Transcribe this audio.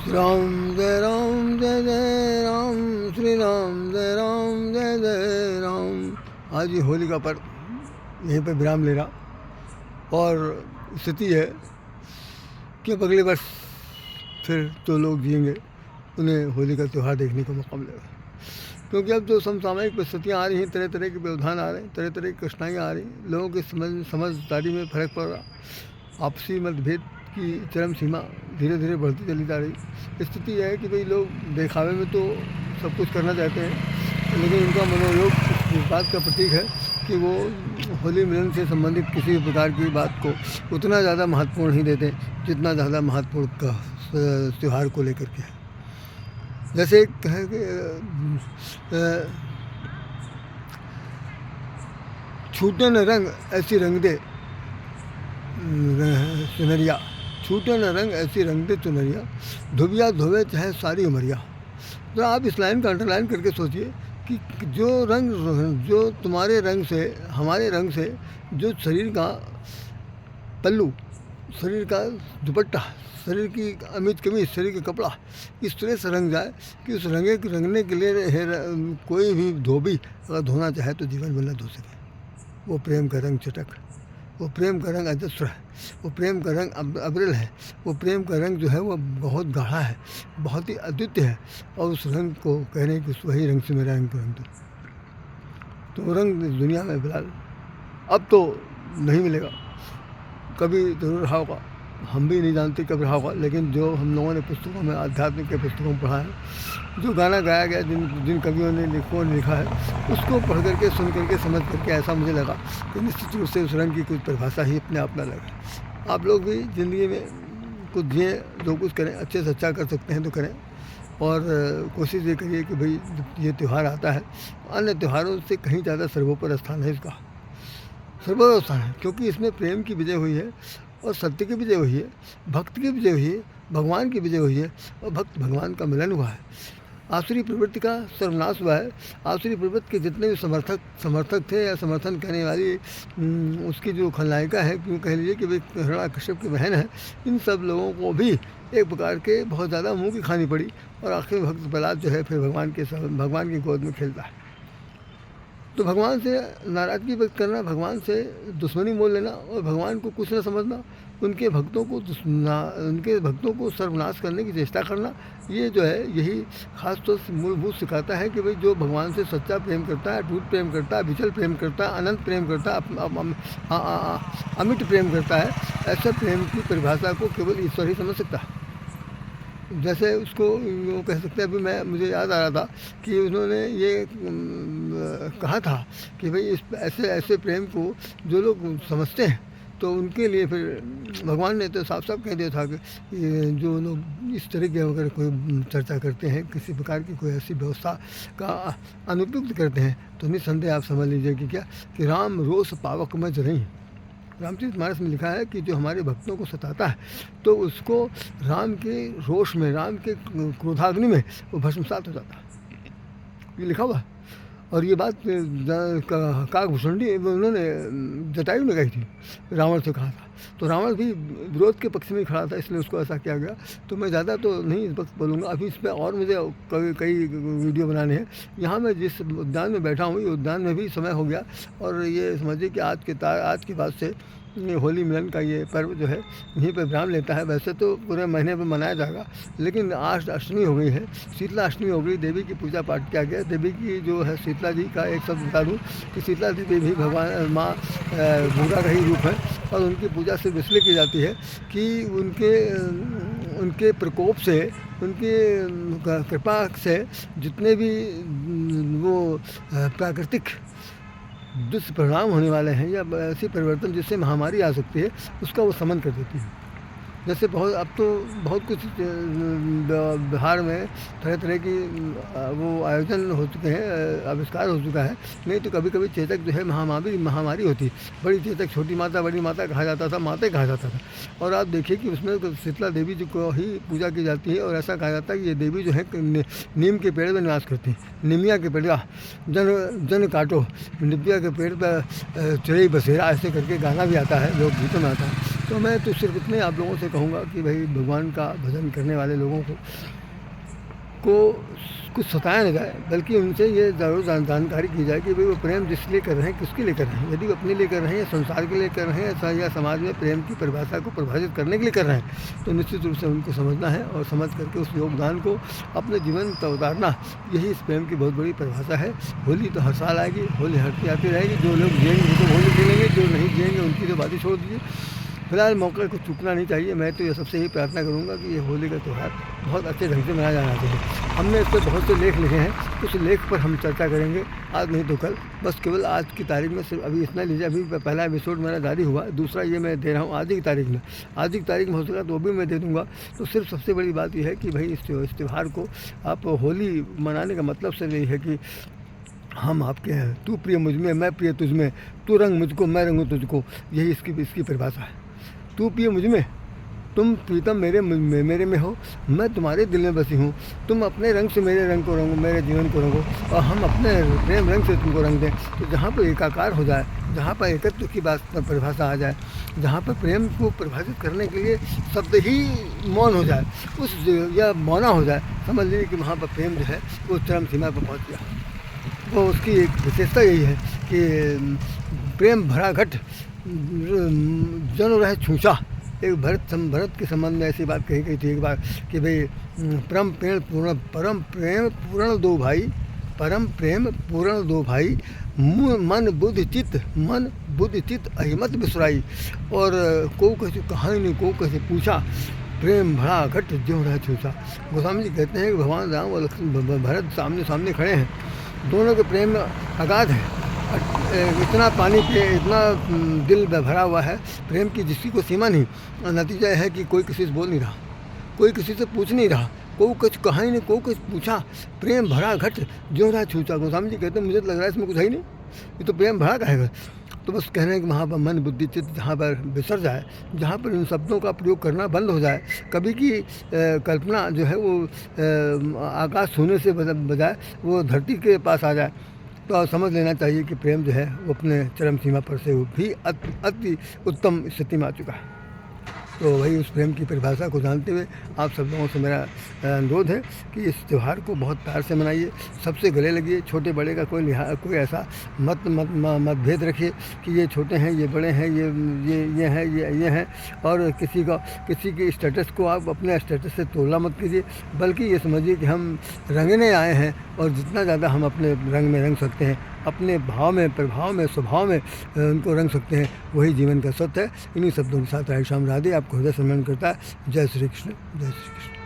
राम जय राम जय जय राम, श्री राम जय राम जय जय राम। आज ये होली का पर्व यहीं पर विराम ले रहा और स्थिति है कि अब अगले वर्ष फिर जो लोग जिएंगे उन्हें होली का त्यौहार देखने को मौका मिलेगा, क्योंकि अब जो समसामयिक परिस्थितियाँ आ रही हैं, तरह तरह के व्यवधान आ रहे हैं, तरह तरह की कठिनाइयाँ आ रही, लोगों की समझदारी में फ़र्क पड़ रहा, आपसी मतभेद की चरम सीमा धीरे धीरे बढ़ती चली जा रही। स्थिति यह है कि भाई लोग दिखावे में तो सब कुछ करना चाहते हैं, लेकिन उनका मनोयोग इस बात का प्रतीक है कि वो होली मिलन से संबंधित किसी भी प्रकार की बात को उतना ज़्यादा महत्वपूर्ण नहीं देते जितना ज़्यादा महत्वपूर्ण का त्यौहार को लेकर के। जैसे एक है कि छूटे न रंग ऐसी रंग दे चुनरिया, छूटे न रंग ऐसी रंग दे चुनरिया, धोबिया धोवे चाहे सारी उमरिया। तो आप इस लाइन का अंडरलाइन करके सोचिए कि जो रंग, जो तुम्हारे रंग से, हमारे रंग से, जो शरीर का पल्लू, शरीर का दुपट्टा, शरीर की अमित कमीज, शरीर का कपड़ा इस तरह से रंग जाए कि उस रंगने के लिए कोई भी धोबी अगर धोना चाहे तो जीवन भर न धो सके। वो प्रेम का रंग चटक, वो प्रेम का रंग अजस्र है, वो प्रेम का रंग अब्रिल है, वो प्रेम का रंग जो है वो बहुत गाढ़ा है, बहुत ही अद्वितीय है। और उस रंग को कहने कि वही रंग से मेरा रंग को रंग दो, तो वो रंग दुनिया में फिलहाल अब तो नहीं मिलेगा, कभी ज़रूर रहा होगा, हम भी नहीं जानते कब रहा होगा, लेकिन जो हम लोगों ने पुस्तकों में, आध्यात्मिक के पुस्तकों में पढ़ा है, जो गाना गाया गया, जिन कवियों ने लिखा है, उसको पढ़ करके, सुन करके, समझ करके ऐसा मुझे लगा कि निश्चित रूप से उस रंग की कुछ परिभाषा ही अपने आप में लगे। आप लोग भी ज़िंदगी में कुछ जिए, जो कुछ करें, अच्छे से अच्छा कर सकते हैं तो करें, और कोशिश ये करिए कि भाई ये त्यौहार आता है, अन्य त्योहारों से कहीं ज़्यादा सर्वोपरि स्थान है इसका, सर्वोपरि स्थान है, क्योंकि इसमें प्रेम की विजय हुई है और सत्य की विजय हुई है, भक्त की विजय हुई है, भगवान की विजय हुई है, और भक्त भगवान का मिलन हुआ है। आसुरी प्रवृत्ति का सर्वनाश हुआ है। आसुरी प्रवृत्ति के जितने भी समर्थक थे या समर्थन करने वाली उसकी जो खलनायिका है, क्यों कह लीजिए कि भाई हिरण्यकश्यप की बहन है, इन सब लोगों को भी एक प्रकार के बहुत ज़्यादा मुँह की खानी पड़ी, और आखिर भक्त प्रहलाद जो है फिर भगवान की गोद में खेलता है। तो भगवान से नाराज़गी व्यक्त करना, भगवान से दुश्मनी मोल लेना और भगवान को कुछ न समझना, उनके भक्तों को सर्वनाश करने की चेष्टा करना, ये जो है यही खास तौर से मूलभूत सिखाता है कि भाई जो भगवान से सच्चा प्रेम करता है, अटूट प्रेम करता है, विचल प्रेम करता है, अनंत प्रेम करता है, अमिट प्रेम करता है, ऐसे प्रेम की परिभाषा को केवल ईश्वर ही समझ सकता है। जैसे उसको वो कह सकते हैं, अभी मुझे याद आ रहा था कि उन्होंने ये कहा था कि भाई इस ऐसे प्रेम को जो लोग समझते हैं तो उनके लिए फिर भगवान ने तो साफ साफ कह दिया था कि जो लोग इस तरह की अगर कोई चर्चा करते हैं, किसी प्रकार की कोई ऐसी व्यवस्था का अनुपयुक्त करते हैं, तो निस्संदेह आप समझ लीजिए कि क्या कि राम रोष पावक में जरई। रामचरितमानस में लिखा है कि जो हमारे भक्तों को सताता है तो उसको राम के रोष में, राम के क्रोधाग्नि में वो भस्मसात हो जाता है, ये लिखा हुआ। और ये बात काकभूषणी उन्होंने जटायु ने कही थी, रावण से कहा था, तो रावण भी विरोध के पक्ष में खड़ा था, इसलिए उसको ऐसा किया गया। तो मैं ज़्यादा तो नहीं इस वक्त बोलूँगा, अभी इस पर और मुझे कई वीडियो बनाने हैं। यहाँ मैं जिस उद्यान में बैठा हूँ, ये उद्यान में भी समय हो गया, और ये समझिए कि आज के बाद से होली मिलन का ये पर्व जो है यहीं पर विराम लेता है। वैसे तो पूरे महीने में मनाया जाएगा, लेकिन आज अष्टमी हो गई है, शीतला अष्टमी हो गई, देवी की पूजा पाठ किया गया। देवी की जो है शीतला जी का एक शब्द बता दूँ कि शीतला देवी भी भगवान माँ दुर्गा का ही रूप है, और उनकी पूजा सिर्फ इसलिए की जाती है कि उनके प्रकोप से, उनकी कृपा से जितने भी वो प्राकृतिक दुष्परिणाम होने वाले हैं या ऐसी परिवर्तन जिससे महामारी आ सकती है, उसका वो समन कर देती है। जैसे अब तो बहुत कुछ बिहार में तरह तरह की वो आयोजन हो चुके हैं, आविष्कार हो चुका है। नहीं तो कभी कभी चेतक जो है महामारी होती, बड़ी चेतक, छोटी माता, बड़ी माता कहा जाता था, माता कहा जाता था। और आप देखिए कि उसमें शीतला देवी जी को ही पूजा की जाती है, और ऐसा कहा जाता है कि ये देवी जो है नीम के पेड़ में निवास करती हैं। निमिया के पेड़ जन काटो, निमिया के पेड़ पर चिड़ई बसेरा, ऐसे करके गाना भी आता है, लोकगीतों में आता है। तो मैं तो सिर्फ इतने आप लोगों से कहूँगा कि भाई भगवान का भजन करने वाले लोगों को कुछ सताया न जाए, बल्कि उनसे ये ज़रूर जानकारी की जाए कि भाई वो प्रेम जिस लिए कर रहे हैं किसके लिए कर रहे हैं। यदि वो अपने लिए कर रहे हैं या संसार के लिए कर रहे हैं या समाज में प्रेम की परिभाषा को परिभाषित करने के लिए कर रहे हैं, तो निश्चित रूप से उनको समझना है और समझ करके उस योगदान को अपने जीवन में उतारना, यही इस प्रेम की बहुत बड़ी परिभाषा है। होली तो हर साल आएगी, होली हटती आती रहेगी। जो लोग जिएंगे वो तो होली खेलेंगे, जो नहीं जिएंगे उनकी तो बातें छोड़ दीजिए। फिलहाल मौके को चूकना नहीं चाहिए। मैं तो ये सबसे यही प्रार्थना करूँगा कि ये होली का त्यौहार बहुत अच्छे ढंग से मनाया जाना चाहिए। हमने इस पर बहुत से लेख लिखे हैं, कुछ लेख पर हम चर्चा करेंगे आज नहीं तो कल। बस केवल आज की तारीख में सिर्फ अभी इतना लीजिए। अभी पहला एपिसोड मेरा जारी हुआ, दूसरा ये मैं दे रहा हूँ आज की तारीख में। आज की तारीख में हो सका तो वो भी मैं दे दूँगा। तो सिर्फ सबसे बड़ी बात यह है कि भाई इस त्यौहार को आप होली मनाने का मतलब सिर्फ यही है कि हम आपके हैं, तू प्रिय मुझ में मैं प्रिय तुझ में, तू रंग मुझको मैं रंगूँ तुझको, यही इसकी परिभाषा है। तू प्रिय मुझ में, तुम प्रीतम मेरे में हो, मैं तुम्हारे दिल में बसी हूँ। तुम अपने रंग से मेरे रंग को रंगो, मेरे जीवन को रंगो, और हम अपने प्रेम रंग से तुमको रंग दें। तो जहाँ पर एकाकार हो जाए, जहाँ पर एकत्व की बात पर परिभाषा आ जाए, जहाँ पर प्रेम को परिभाषित करने के लिए शब्द ही मौन हो जाए, उस या मौना हो जाए, समझ लीजिए कि वहाँ पर प्रेम जो है वो चरम सीमा पर पहुँच गया। वो उसकी एक विशेषता यही है कि प्रेम भरा घट जन रहे छूछा। एक भरत के संबंध में ऐसी बात कही गई थी एक बार कि भाई परम प्रेम पूर्ण दो भाई, परम प्रेम पूर्ण दो भाई, मन बुद्धि चित्त अहिमत बिसराई। और को कैसे कहानी ने को कैसे पूछा, प्रेम भरा घट ज्यों रहे छूछा। गोस्वामी जी कहते हैं कि भगवान राम और भरत सामने सामने खड़े हैं, दोनों के प्रेम अगाध है। इतना पानी पे इतना दिल भरा हुआ है प्रेम की जिसकी कोई सीमा नहीं। नतीजा यह है कि कोई किसी से बोल नहीं रहा, कोई किसी से पूछ नहीं रहा, कोई कुछ कहा ही नहीं, कोई कुछ पूछा। प्रेम भरा घट ज्यों रहा छूछा। गोस्वामी जी कहते हैं मुझे तो लग रहा है इसमें कुछ है ही नहीं, ये तो प्रेम भरा का है। तो बस कहने हैं कि वहाँ पर मन बुद्धि चित्त जहाँ पर बिसर जाए, जहाँ पर इन शब्दों का प्रयोग करना बंद हो जाए, कभी की कल्पना जो है वो आकाश छूने से बजाय वो धरती के पास आ जाए, तो आप समझ लेना चाहिए कि प्रेम जो है वो अपने चरम सीमा पर से भी अति उत्तम स्थिति में आ चुका है। तो वही उस प्रेम की परिभाषा को जानते हुए आप सब लोगों से मेरा अनुरोध है कि इस त्यौहार को बहुत प्यार से मनाइए, सबसे गले लगिए। छोटे बड़े का कोई ऐसा मतभेद रखिए कि ये छोटे हैं, ये बड़े हैं, ये हैं, और किसी के स्टेटस को आप अपने स्टेटस से तोला मत कीजिए, बल्कि ये समझिए कि हम रंगने आए हैं, और जितना ज़्यादा हम अपने रंग में रंग सकते हैं, अपने भाव में, प्रभाव में, स्वभाव में उनको रंग सकते हैं, वही जीवन का सत्य है। इन्हीं शब्दों के साथ राधे श्याम राधे आपको हृदय सम्मान करता है। जय श्री कृष्ण, जय श्री कृष्ण।